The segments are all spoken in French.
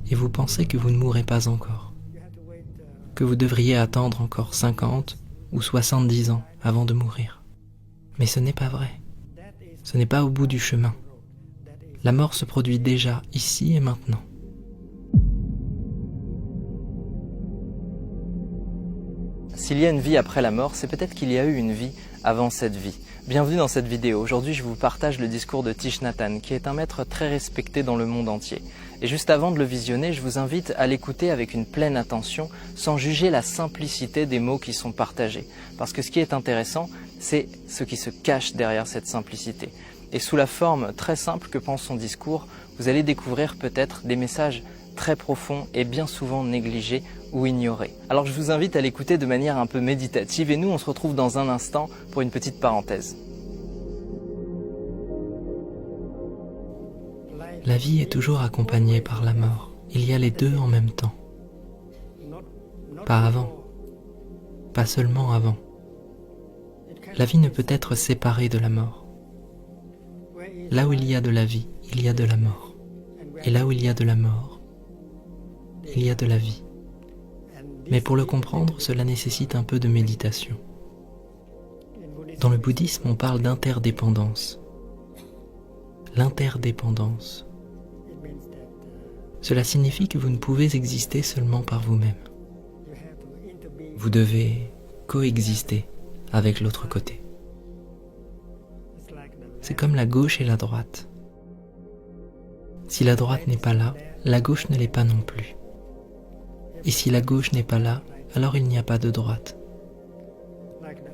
et vous pensez que vous ne mourrez pas encore, que vous devriez attendre encore 50 ou 70 ans avant de mourir. Mais ce n'est pas vrai. Ce n'est pas au bout du chemin. La mort se produit déjà, ici et maintenant. S'il y a une vie après la mort, c'est peut-être qu'il y a eu une vie avant cette vie. Bienvenue dans cette vidéo. Aujourd'hui, je vous partage le discours de Thich Nhat Hanh, qui est un maître très respecté dans le monde entier. Et juste avant de le visionner, je vous invite à l'écouter avec une pleine attention, sans juger la simplicité des mots qui sont partagés. Parce que ce qui est intéressant, c'est ce qui se cache derrière cette simplicité. Et sous la forme très simple que pense son discours, vous allez découvrir peut-être des messages très profonds et bien souvent négligés ou ignorés. Alors je vous invite à l'écouter de manière un peu méditative et nous on se retrouve dans un instant pour une petite parenthèse. La vie est toujours accompagnée par la mort. Il y a les deux en même temps. Pas avant. Pas seulement avant. La vie ne peut être séparée de la mort. Là où il y a de la vie, il y a de la mort. Et là où il y a de la mort, il y a de la vie. Mais pour le comprendre, cela nécessite un peu de méditation. Dans le bouddhisme, on parle d'interdépendance. L'interdépendance. Cela signifie que vous ne pouvez exister seulement par vous-même. Vous devez coexister avec l'autre côté. C'est comme la gauche et la droite. Si la droite n'est pas là, la gauche ne l'est pas non plus. Et si la gauche n'est pas là, alors il n'y a pas de droite.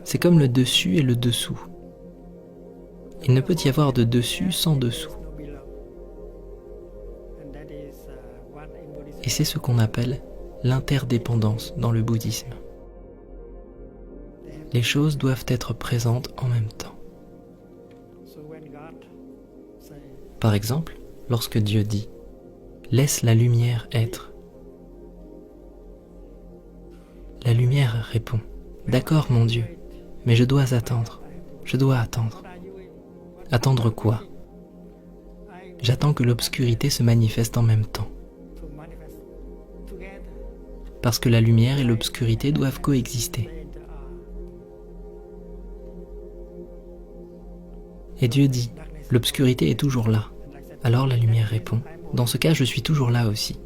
C'est comme le dessus et le dessous. Il ne peut y avoir de dessus sans dessous. Et c'est ce qu'on appelle l'interdépendance dans le bouddhisme. Les choses doivent être présentes en même temps. Par exemple, lorsque Dieu dit « Laisse la lumière être », la lumière répond « D'accord, mon Dieu, mais je dois attendre, je dois attendre. » Attendre quoi? J'attends que l'obscurité se manifeste en même temps. Parce que la lumière et l'obscurité doivent coexister. Et Dieu dit « L'obscurité est toujours là. » Alors la lumière répond « Dans ce cas, je suis toujours là aussi. »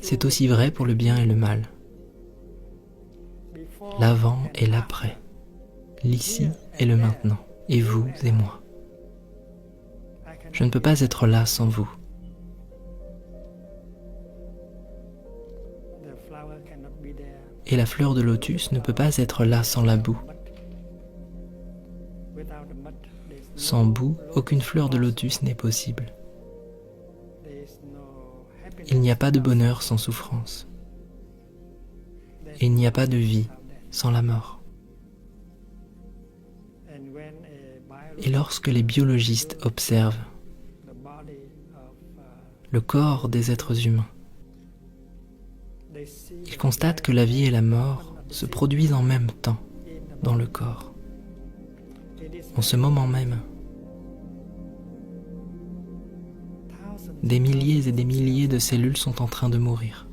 C'est aussi vrai pour le bien et le mal. L'avant et l'après. L'ici et le maintenant. Et vous et moi. Je ne peux pas être là sans vous. Et la fleur de lotus ne peut pas être là sans la boue. Sans boue, aucune fleur de lotus n'est possible. Il n'y a pas de bonheur sans souffrance. Et il n'y a pas de vie sans la mort. Et lorsque les biologistes observent le corps des êtres humains, ils constatent que la vie et la mort se produisent en même temps dans le corps, en ce moment même. Des milliers et des milliers de cellules sont en train de mourir.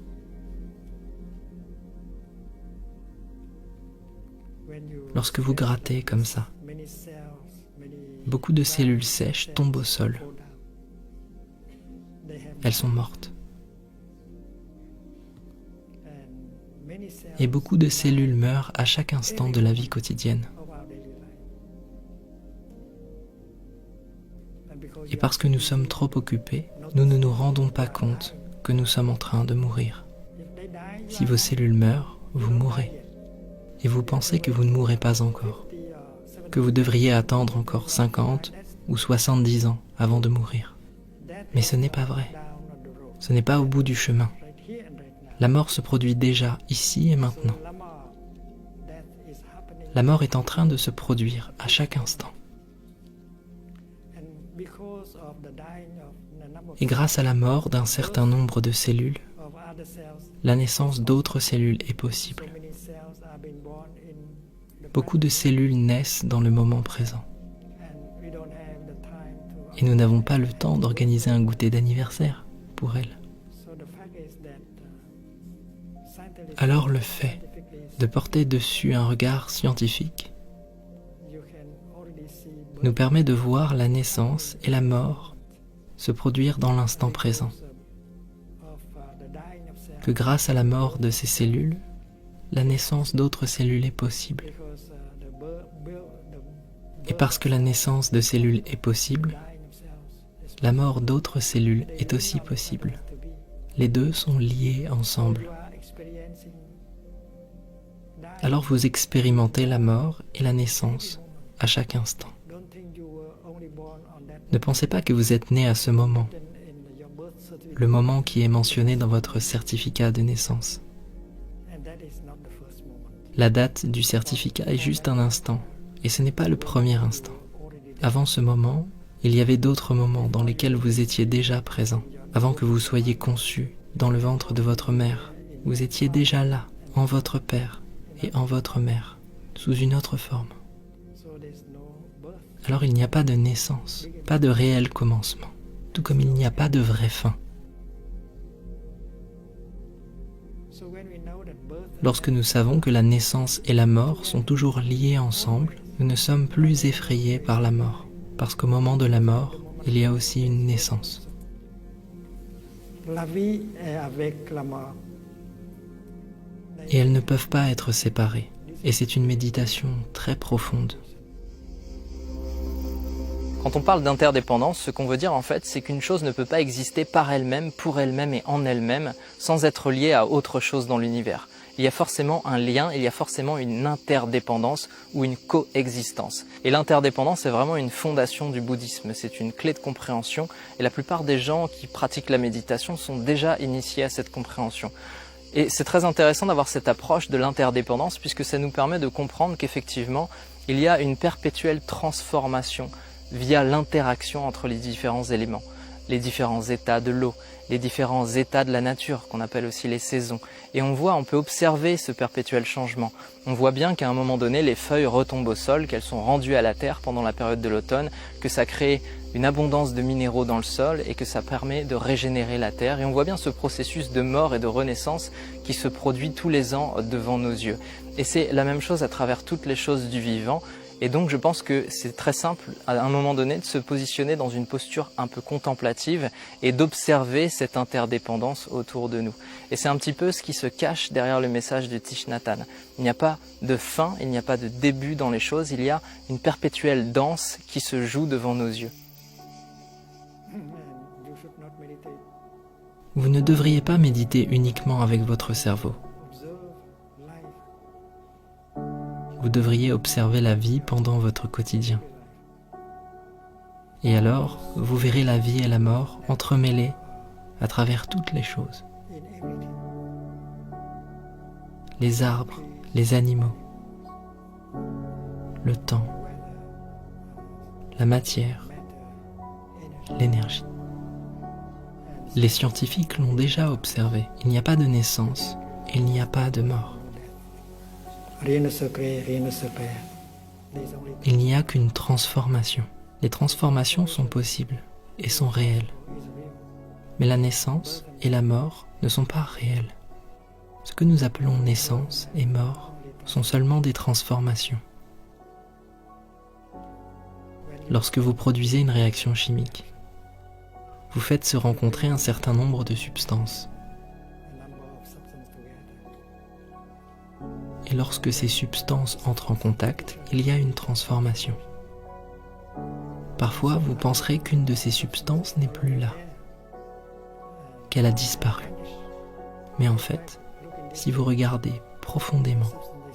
Lorsque vous grattez comme ça, beaucoup de cellules sèches tombent au sol. Elles sont mortes. Et beaucoup de cellules meurent à chaque instant de la vie quotidienne. Et parce que nous sommes trop occupés, nous ne nous rendons pas compte que nous sommes en train de mourir. Si vos cellules meurent, vous mourrez. Et vous pensez que vous ne mourrez pas encore, que vous devriez attendre encore 50 ou 70 ans avant de mourir. Mais ce n'est pas vrai. Ce n'est pas au bout du chemin. La mort se produit déjà, ici et maintenant. La mort est en train de se produire à chaque instant. Et grâce à la mort d'un certain nombre de cellules, la naissance d'autres cellules est possible. Beaucoup de cellules naissent dans le moment présent. et nous n'avons pas le temps d'organiser un goûter d'anniversaire pour elle. Alors le fait de porter dessus un regard scientifique nous permet de voir la naissance et la mort se produire dans l'instant présent. Que grâce à la mort de ces cellules, la naissance d'autres cellules est possible. Et parce que la naissance de cellules est possible, la mort d'autres cellules est aussi possible. Les deux sont liés ensemble. Alors vous expérimentez la mort et la naissance à chaque instant. Ne pensez pas que vous êtes né à ce moment, le moment qui est mentionné dans votre certificat de naissance. La date du certificat est juste un instant, et ce n'est pas le premier instant. Avant ce moment, il y avait d'autres moments dans lesquels vous étiez déjà présent. Avant que vous soyez conçu dans le ventre de votre mère, vous étiez déjà là, en votre père et en votre mère, sous une autre forme. Alors il n'y a pas de naissance, pas de réel commencement, tout comme il n'y a pas de vraie fin. Lorsque nous savons que la naissance et la mort sont toujours liées ensemble, nous ne sommes plus effrayés par la mort, parce qu'au moment de la mort, il y a aussi une naissance. La vie est avec la mort. Et elles ne peuvent pas être séparées, et c'est une méditation très profonde. Quand on parle d'interdépendance, ce qu'on veut dire en fait, c'est qu'une chose ne peut pas exister par elle-même, pour elle-même et en elle-même, sans être liée à autre chose dans l'univers. Il y a forcément un lien, il y a forcément une interdépendance ou une coexistence. Et l'interdépendance est vraiment une fondation du bouddhisme, c'est une clé de compréhension, et la plupart des gens qui pratiquent la méditation sont déjà initiés à cette compréhension. Et c'est très intéressant d'avoir cette approche de l'interdépendance, puisque ça nous permet de comprendre qu'effectivement, il y a une perpétuelle transformation via l'interaction entre les différents éléments, les différents états de l'eau, les différents états de la nature, qu'on appelle aussi les saisons. Et on peut observer ce perpétuel changement. On voit bien qu'à un moment donné, les feuilles retombent au sol, qu'elles sont rendues à la terre pendant la période de l'automne, que ça crée une abondance de minéraux dans le sol et que ça permet de régénérer la terre. Et on voit bien ce processus de mort et de renaissance qui se produit tous les ans devant nos yeux. Et c'est la même chose à travers toutes les choses du vivant. Et donc je pense que c'est très simple à un moment donné de se positionner dans une posture un peu contemplative et d'observer cette interdépendance autour de nous. Et c'est un petit peu ce qui se cache derrière le message du Thich Nhat Hanh. Il n'y a pas de fin, il n'y a pas de début dans les choses, il y a une perpétuelle danse qui se joue devant nos yeux. Vous ne devriez pas méditer uniquement avec votre cerveau. Vous devriez observer la vie pendant votre quotidien. Et alors, vous verrez la vie et la mort entremêlées à travers toutes les choses. Les arbres, les animaux, le temps, la matière, l'énergie. Les scientifiques l'ont déjà observé. Il n'y a pas de naissance, il n'y a pas de mort. Rien ne se crée, rien ne se perd. Il n'y a qu'une transformation. Les transformations sont possibles et sont réelles. Mais la naissance et la mort ne sont pas réelles. Ce que nous appelons naissance et mort sont seulement des transformations. Lorsque vous produisez une réaction chimique, vous faites se rencontrer un certain nombre de substances. Et lorsque ces substances entrent en contact, il y a une transformation. Parfois, vous penserez qu'une de ces substances n'est plus là, qu'elle a disparu. Mais en fait, si vous regardez profondément,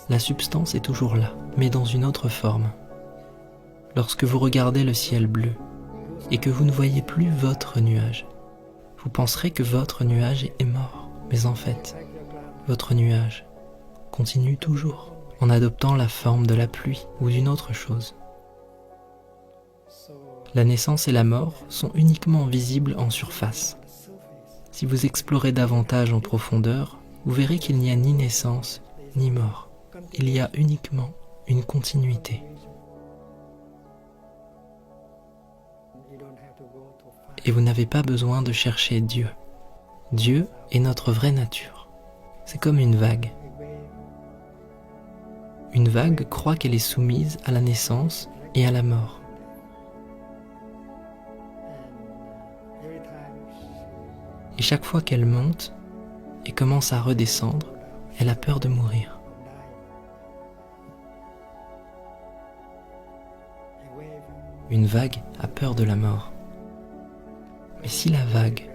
la substance est toujours là, mais dans une autre forme. Lorsque vous regardez le ciel bleu et que vous ne voyez plus votre nuage, vous penserez que votre nuage est mort. Mais en fait, votre nuage continue toujours en adoptant la forme de la pluie ou d'une autre chose. La naissance et la mort sont uniquement visibles en surface. Si vous explorez davantage en profondeur, vous verrez qu'il n'y a ni naissance ni mort. Il y a uniquement une continuité. Et vous n'avez pas besoin de chercher Dieu. Dieu est notre vraie nature. C'est comme une vague. Une vague croit qu'elle est soumise à la naissance et à la mort. Et chaque fois qu'elle monte et commence à redescendre, elle a peur de mourir. Une vague a peur de la mort. Mais si la vague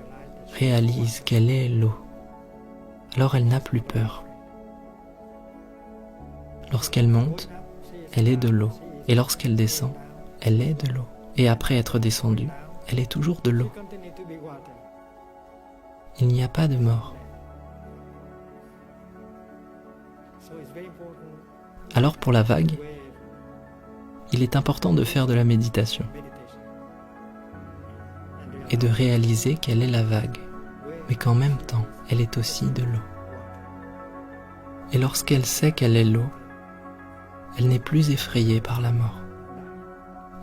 réalise qu'elle est l'eau, alors elle n'a plus peur. Lorsqu'elle monte, elle est de l'eau. Et lorsqu'elle descend, elle est de l'eau. Et après être descendue, elle est toujours de l'eau. Il n'y a pas de mort. Alors pour la vague, il est important de faire de la méditation et de réaliser qu'elle est la vague, mais qu'en même temps, elle est aussi de l'eau. Et lorsqu'elle sait qu'elle est l'eau, elle n'est plus effrayée par la mort.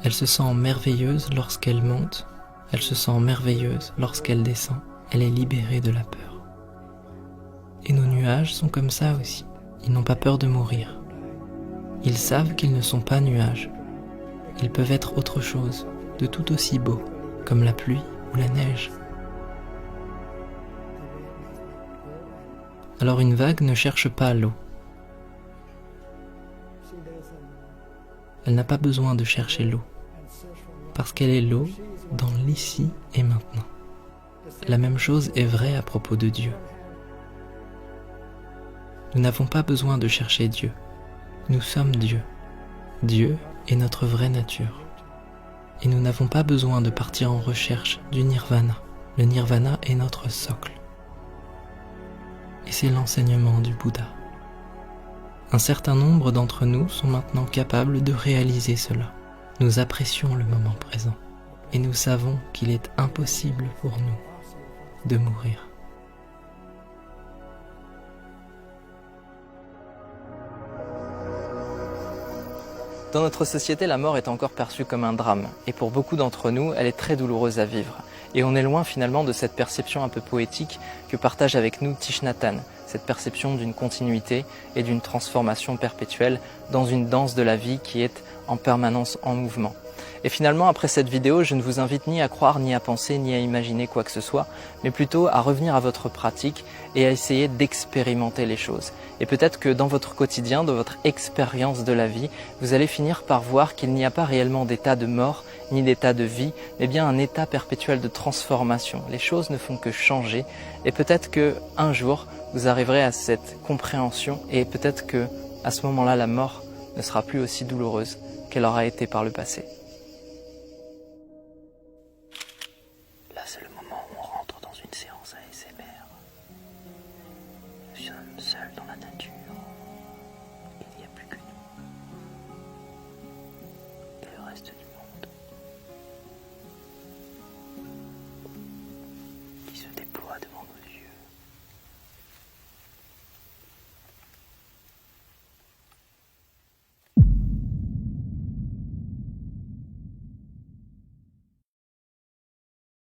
Elle se sent merveilleuse lorsqu'elle monte, elle se sent merveilleuse lorsqu'elle descend, elle est libérée de la peur. Et nos nuages sont comme ça aussi, ils n'ont pas peur de mourir. Ils savent qu'ils ne sont pas nuages, ils peuvent être autre chose, de tout aussi beau, comme la pluie ou la neige. Alors une vague ne cherche pas l'eau. Elle n'a pas besoin de chercher l'eau, parce qu'elle est l'eau dans l'ici et maintenant. La même chose est vraie à propos de Dieu. Nous n'avons pas besoin de chercher Dieu. Nous sommes Dieu. Dieu est notre vraie nature. Et nous n'avons pas besoin de partir en recherche du nirvana. Le nirvana est notre socle. Et c'est l'enseignement du Bouddha. Un certain nombre d'entre nous sont maintenant capables de réaliser cela. Nous apprécions le moment présent et nous savons qu'il est impossible pour nous de mourir. Dans notre société, la mort est encore perçue comme un drame, et pour beaucoup d'entre nous, elle est très douloureuse à vivre. Et on est loin finalement de cette perception un peu poétique que partage avec nous Thich Nhat Hanh, cette perception d'une continuité et d'une transformation perpétuelle dans une danse de la vie qui est en permanence en mouvement. Et finalement, après cette vidéo, je ne vous invite ni à croire, ni à penser, ni à imaginer quoi que ce soit, mais plutôt à revenir à votre pratique et à essayer d'expérimenter les choses. Et peut-être que dans votre quotidien, dans votre expérience de la vie, vous allez finir par voir qu'il n'y a pas réellement d'état de mort, ni d'état de vie, mais bien un état perpétuel de transformation. Les choses ne font que changer, et peut-être que un jour, vous arriverez à cette compréhension, et peut-être que à ce moment-là, la mort ne sera plus aussi douloureuse qu'elle aura été par le passé. Là, c'est le moment où on rentre dans une séance ASMR. Nous sommes seuls dans la nature.